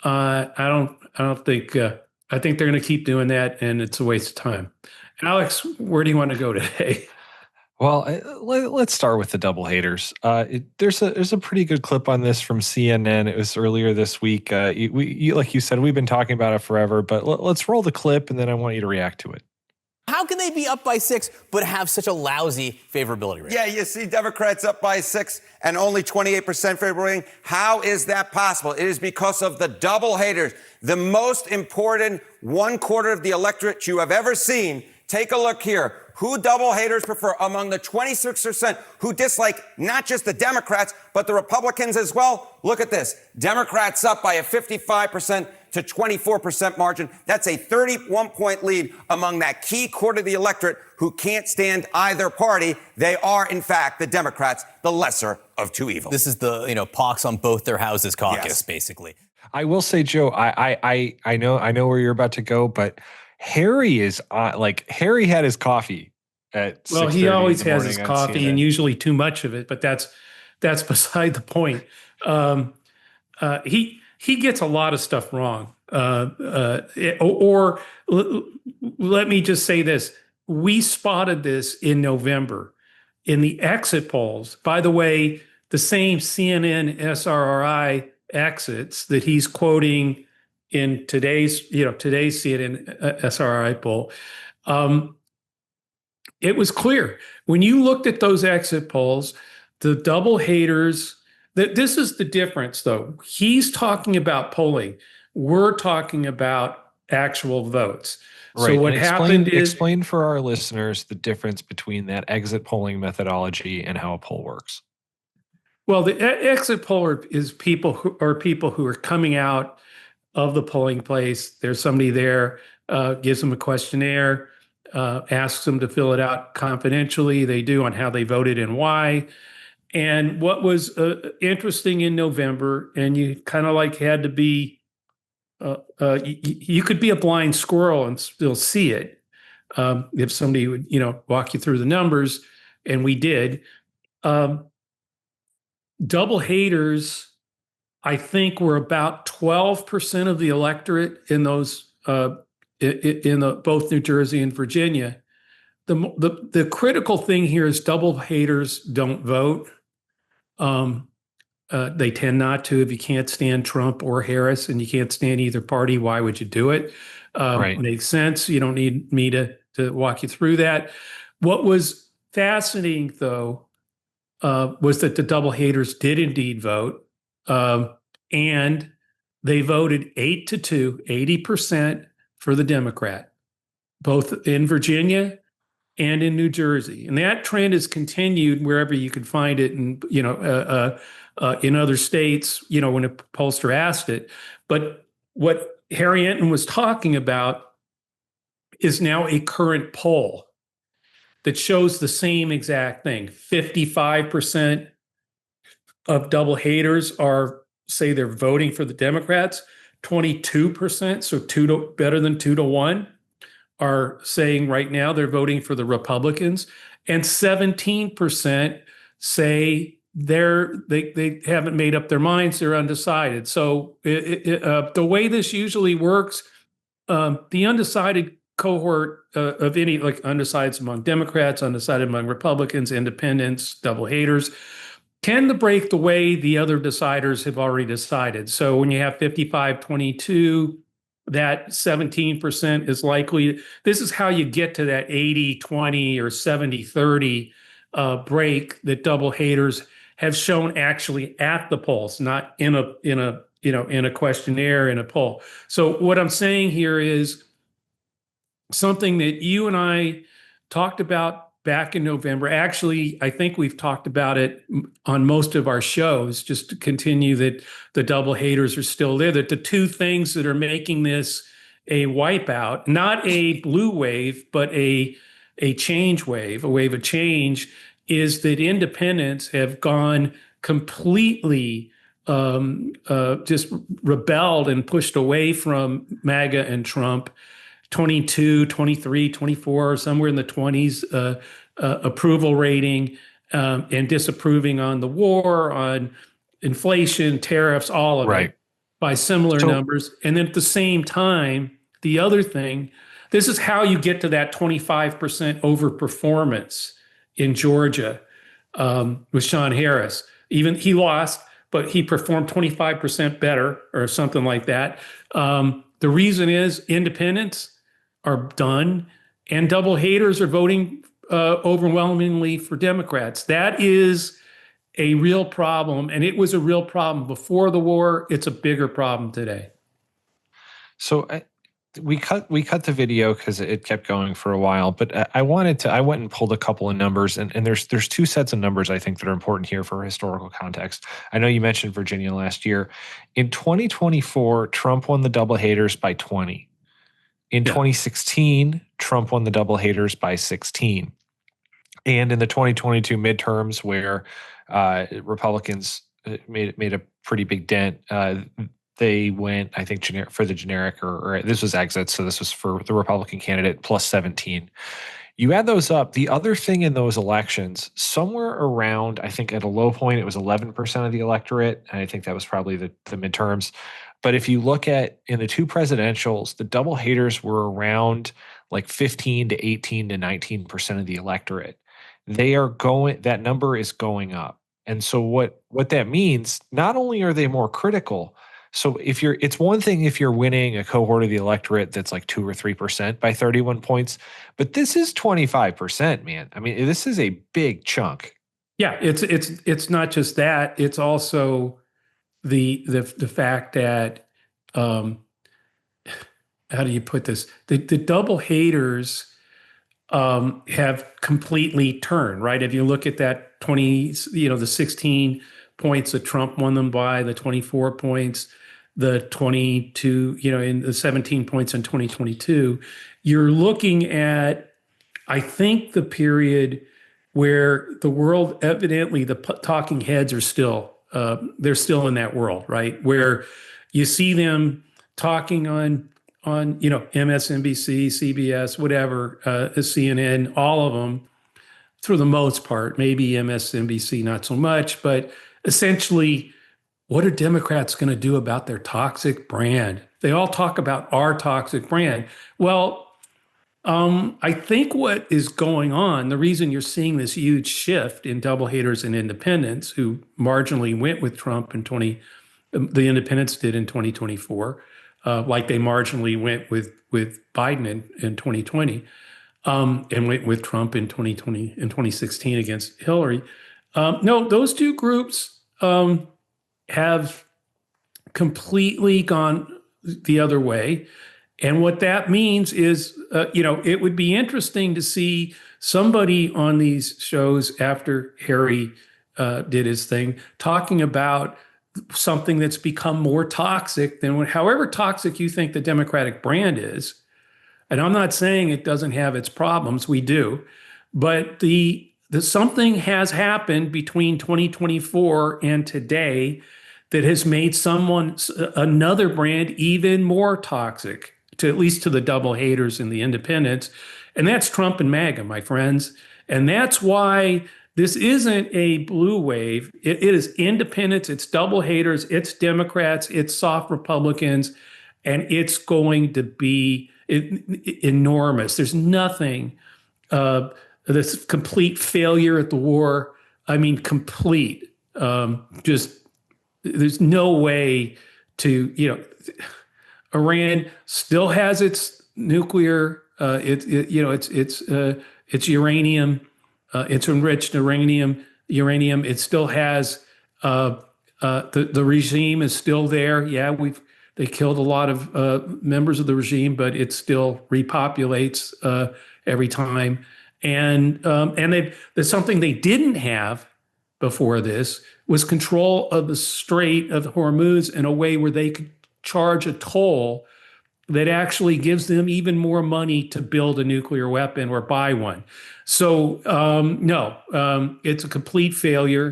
I don't think. I think they're going to keep doing that, and it's a waste of time. Alex, where do you want to go today? Well, let's start with the double haters. There's a pretty good clip on this from CNN. It was earlier this week. Like you said, we've been talking about it forever, but let's roll the clip, and then I want you to react to it. How can they be up by 6 but have such a lousy favorability rating? Yeah, you see Democrats up by 6 and only 28% favorable rating. How is that possible? It is because of the double haters, the most important 1/4 of the electorate you have ever seen. Take a look here. Who double haters prefer among the 26% who dislike not just the Democrats, but the Republicans as well? Look at this. Democrats up by a 55% to 24% margin. That's a 31-point lead among that key quarter of the electorate who can't stand either party. They are, in fact, the Democrats, the lesser of two evils. This is the, pox on both their houses caucus, Yes. basically. I will say, Joe, I know where you're about to go, but Harry is Harry had his coffee at Well, he 6:30 always in the has morning his on coffee, CNN. and usually too much of it. But that's beside the point. He gets a lot of stuff wrong. Let me just say this: we spotted this in November in the exit polls. By the way, the same CNN SRRI exits that he's quoting in today's CNN SRRI poll. It was clear when you looked at those exit polls, the double haters. This is the difference, though. He's talking about polling. We're talking about actual votes. Right. So what And happened is explain for our listeners the difference between that exit polling methodology and how a poll works. Well, the exit poll is people who are coming out of the polling place. There's somebody there, gives them a questionnaire, asks them to fill it out confidentially. They do on how they voted and why. And what was interesting in November, and you kind of had to be, you could be a blind squirrel and still see it if somebody would, walk you through the numbers, and we did. Double haters, I think, were about 12% of the electorate in those in both New Jersey and Virginia. The critical thing here is double haters don't vote. They tend not to. If you can't stand Trump or Harris and you can't stand either party, why would you do it? Right. Makes sense. You don't need me to walk you through that. What was fascinating, though, was that the double haters did indeed vote. And they voted 8-2, 80% for the Democrat, both in Virginia and in New Jersey. And that trend has continued wherever you can find it, and in other states, when a pollster asked it. But what Harry Enton was talking about is now a current poll that shows the same exact thing. 55% of double haters say they're voting for the Democrats. 22%, so better than 2-1, are saying right now they're voting for the Republicans, and 17% say they haven't made up their minds, they're undecided. So the way this usually works, the undecided cohort of any, undecideds among Democrats, undecided among Republicans, independents, double haters, tend to break the way the other deciders have already decided. So when you have 55-22, that 17% is likely. This is how you get to that 80-20 or 70-30 break that double haters have shown actually at the polls, not in a questionnaire, in a poll. So what I'm saying here is something that you and I talked about back in November. Actually, I think we've talked about it on most of our shows, just to continue that the double haters are still there, that the two things that are making this a wipeout, not a blue wave, but a change wave, a wave of change, is that independents have gone completely just rebelled and pushed away from MAGA and Trump. 22, 23, 24, somewhere in the 20s approval rating, and disapproving on the war, on inflation, tariffs, all of Right. it. by similar So- numbers. And then at the same time, the other thing, this is how you get to that 25% overperformance in Georgia with Sean Harris. Even he lost, but he performed 25% better or something like that. The reason is independents are done and double haters are voting overwhelmingly for Democrats. That is a real problem, and it was a real problem before the war. It's a bigger problem today. So we cut the video because it kept going for a while, but I went and pulled a couple of numbers, and there's two sets of numbers I think that are important here for historical context. I know you mentioned Virginia last year. In 2024, Trump won the double haters by 20. In 2016, Trump won the double haters by 16. And in the 2022 midterms, where Republicans made a pretty big dent, they went, I think, for the generic, or this was exit, so this was for the Republican candidate, plus 17. You add those up. The other thing in those elections, somewhere around, I think at a low point, it was 11% of the electorate, and I think that was probably the midterms. But if you look at in the two presidentials, the double haters were around like 15 to 18 to 19% of the electorate. That number is going up. And so what that means, not only are they more critical, so it's one thing if you're winning a cohort of the electorate that's like 2 or 3% by 31 points, but this is 25%, man. I mean, this is a big chunk. Yeah, it's not just that. It's also the fact that how do you put this? The double haters have completely turned, right? If you look at that 20, the 16 points that Trump won them by, the 24 points, the 22, in the 17 points in 2022, you're looking at, I think, the period where the world, evidently the talking heads are still, they're still in that world, right? Where you see them talking on MSNBC, CBS, whatever, CNN, all of them, for the most part, maybe MSNBC not so much, but essentially, what are Democrats going to do about their toxic brand? They all talk about our toxic brand. Well, I think what is going on, the reason you're seeing this huge shift in double haters and independents who marginally went with Trump the independents did in 2024, like they marginally went with Biden in 2020, and went with Trump in 2016 against Hillary. No, those two groups have completely gone the other way. And what that means is, it would be interesting to see somebody on these shows after Harry did his thing, talking about something that's become more toxic than however toxic you think the Democratic brand is. And I'm not saying it doesn't have its problems, we do, but the something has happened between 2024 and today that has made another brand even more toxic, at least to the double haters and the independents. And that's Trump and MAGA, my friends. And that's why this isn't a blue wave. It is independents, it's double haters, it's Democrats, it's soft Republicans, and it's going to be enormous. There's nothing, this complete failure at the war. I mean, complete. There's no way to, Iran still has its nuclear, it's uranium, it's enriched uranium. It still has, the regime is still there. Yeah, they killed a lot of members of the regime, but it still repopulates every time. And there's something they didn't have before this was control of the Strait of Hormuz in a way where they could charge a toll that actually gives them even more money to build a nuclear weapon or buy one. So no, it's a complete failure.